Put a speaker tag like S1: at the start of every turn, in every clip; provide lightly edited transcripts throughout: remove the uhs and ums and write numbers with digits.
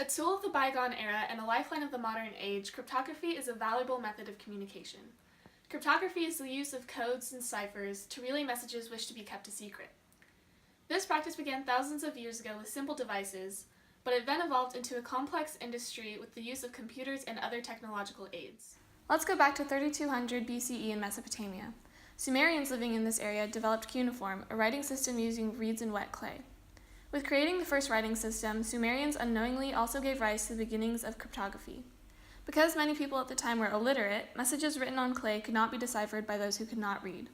S1: A tool of the bygone era and a lifeline of the modern age, cryptography is a valuable method of communication. Cryptography is the use of codes and ciphers to relay messages wished to be kept a secret. This practice began thousands of years ago with simple devices, but it then evolved into a complex industry with the use of computers and other technological aids. Let's go back to 3200 BCE in Mesopotamia. Sumerians living in this area developed cuneiform, a writing system using reeds and wet clay. With creating the first writing system, Sumerians unknowingly also gave rise to the beginnings of cryptography. Because many people at the time were illiterate, messages written on clay could not be deciphered by those who could not read.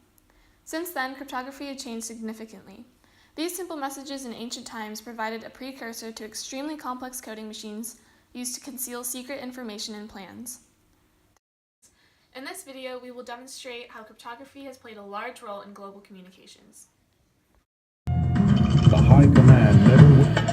S1: Since then, cryptography had changed significantly. These simple messages in ancient times provided a precursor to extremely complex coding machines used to conceal secret information and plans. In this video, we will demonstrate how cryptography has played a large role in global communications.
S2: The High Command never...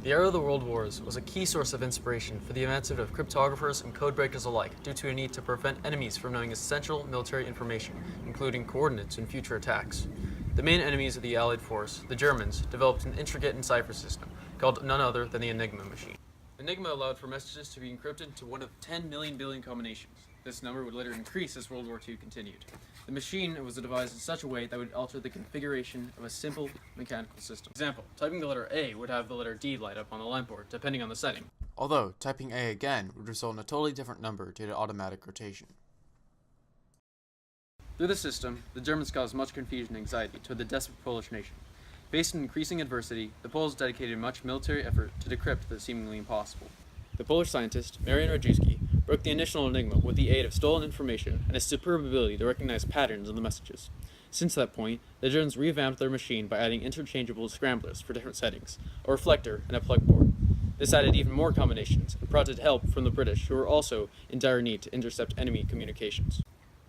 S3: The era of the World Wars was a key source of inspiration for the advancement of cryptographers and codebreakers alike due to a need to prevent enemies from knowing essential military information, including coordinates in future attacks. The main enemies of the Allied force, the Germans, developed an intricate and cipher system called none other than the Enigma machine. Enigma allowed for messages to be encrypted to one of 10 million billion combinations. This number would later increase as World War II continued. The machine was devised in such a way that would alter the configuration of a simple mechanical system. For example, typing the letter A would have the letter D light up on the line board, depending on the setting.
S4: Although, typing A again would result in a totally different number due to automatic rotation.
S3: Through the system, the Germans caused much confusion and anxiety to the desperate Polish nation. Faced in increasing adversity, the Poles dedicated much military effort to decrypt the seemingly impossible. The Polish scientist, Marian Rejewski, broke the initial enigma with the aid of stolen information and his superb ability to recognize patterns in the messages. Since that point, the Germans revamped their machine by adding interchangeable scramblers for different settings, a reflector, and a plug board. This added even more combinations and prompted help from the British, who were also in dire need to intercept enemy communications.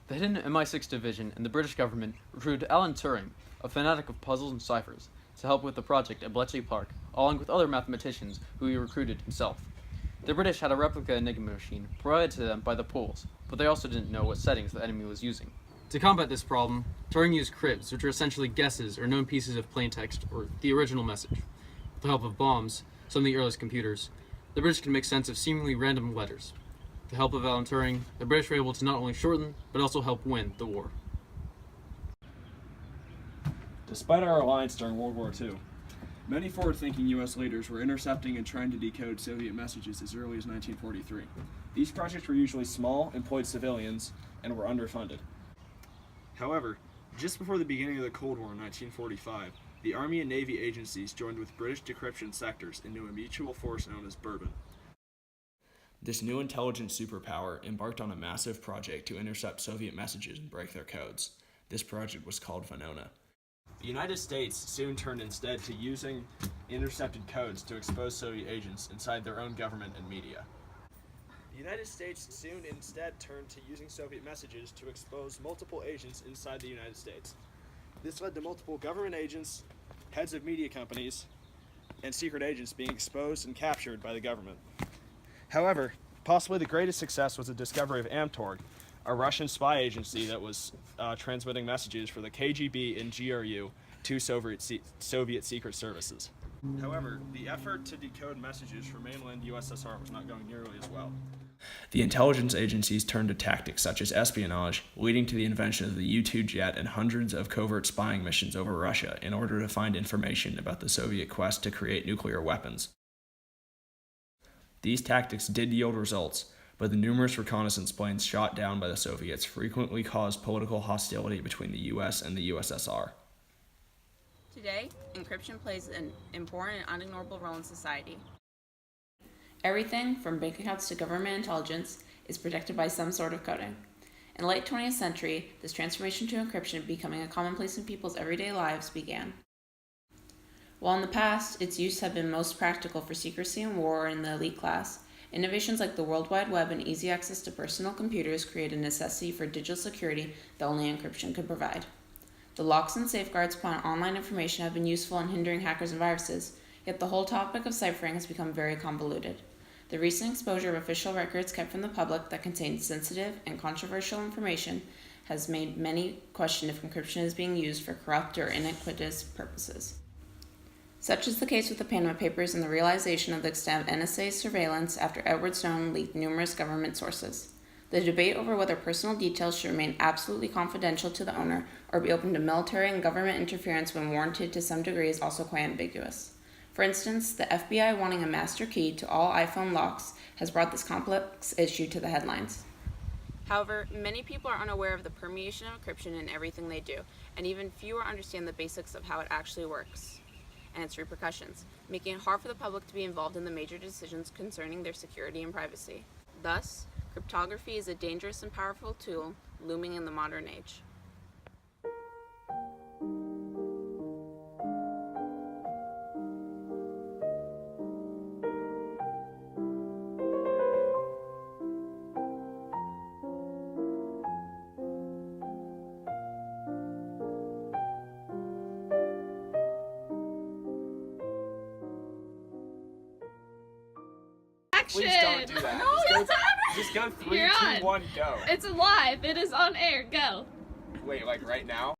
S3: The hidden MI6 division in the British government recruited Alan Turing, a fanatic of puzzles and ciphers, to help with the project at Bletchley Park, along with other mathematicians who he recruited himself. The British had a replica Enigma machine provided to them by the Poles, but they also didn't know what settings the enemy was using. To combat this problem, Turing used cribs, which are essentially guesses or known pieces of plain text, or the original message. With the help of bombs, some of the earliest computers, the British could make sense of seemingly random letters. With the help of Alan Turing, the British were able to not only shorten, but also help win the war.
S5: Despite our alliance during World War II, many forward-thinking U.S. leaders were intercepting and trying to decode Soviet messages as early as 1943. These projects were usually small, employed civilians, and were underfunded. However, just before the beginning of the Cold War in 1945, the Army and Navy agencies joined with British decryption sectors into a mutual force known as Bourbon. This new intelligence superpower embarked on a massive project to intercept Soviet messages and break their codes. This project was called Venona. The United States soon turned instead to using intercepted codes to expose Soviet agents inside their own government and media. The United States soon instead turned to using Soviet messages to expose multiple agents inside the United States. This led to multiple government agents, heads of media companies, and secret agents being exposed and captured by the government. However, possibly the greatest success was the discovery of Amtorg, a Russian spy agency that was transmitting messages for the KGB and GRU to Soviet secret services. However, the effort to decode messages from mainland USSR was not going nearly as well. The intelligence agencies turned to tactics such as espionage, leading to the invention of the U-2 jet and hundreds of covert spying missions over Russia in order to find information about the Soviet quest to create nuclear weapons. These tactics did yield results, but the numerous reconnaissance planes shot down by the Soviets frequently caused political hostility between the US and the USSR.
S6: Today, encryption plays an important and unignorable role in society. Everything, from bank accounts to government intelligence, is protected by some sort of coding. In the late 20th century, this transformation to encryption becoming a commonplace in people's everyday lives began. While in the past, its use had been most practical for secrecy and war in the elite class, innovations like the World Wide Web and easy access to personal computers created a necessity for digital security that only encryption could provide. The locks and safeguards put on online information have been useful in hindering hackers and viruses, yet the whole topic of ciphering has become very convoluted. The recent exposure of official records kept from the public that contain sensitive and controversial information has made many question if encryption is being used for corrupt or iniquitous purposes. Such is the case with the Panama Papers and the realization of the extent of NSA's surveillance after Edward Snowden leaked numerous government sources. The debate over whether personal details should remain absolutely confidential to the owner or be open to military and government interference when warranted to some degree is also quite ambiguous. For instance, the FBI wanting a master key to all iPhone locks has brought this complex issue to the headlines. However, many people are unaware of the permeation of encryption in everything they do, and even fewer understand the basics of how it actually works and its repercussions, making it hard for the public to be involved in the major decisions concerning their security and privacy. Thus, cryptography is a dangerous and powerful tool looming in the modern age.
S5: Please don't do that.
S1: No,
S5: Just go 3,
S1: You're
S5: 2,
S1: on.
S5: 1, go.
S1: It's live. It is on air. Go.
S5: Wait, like right now?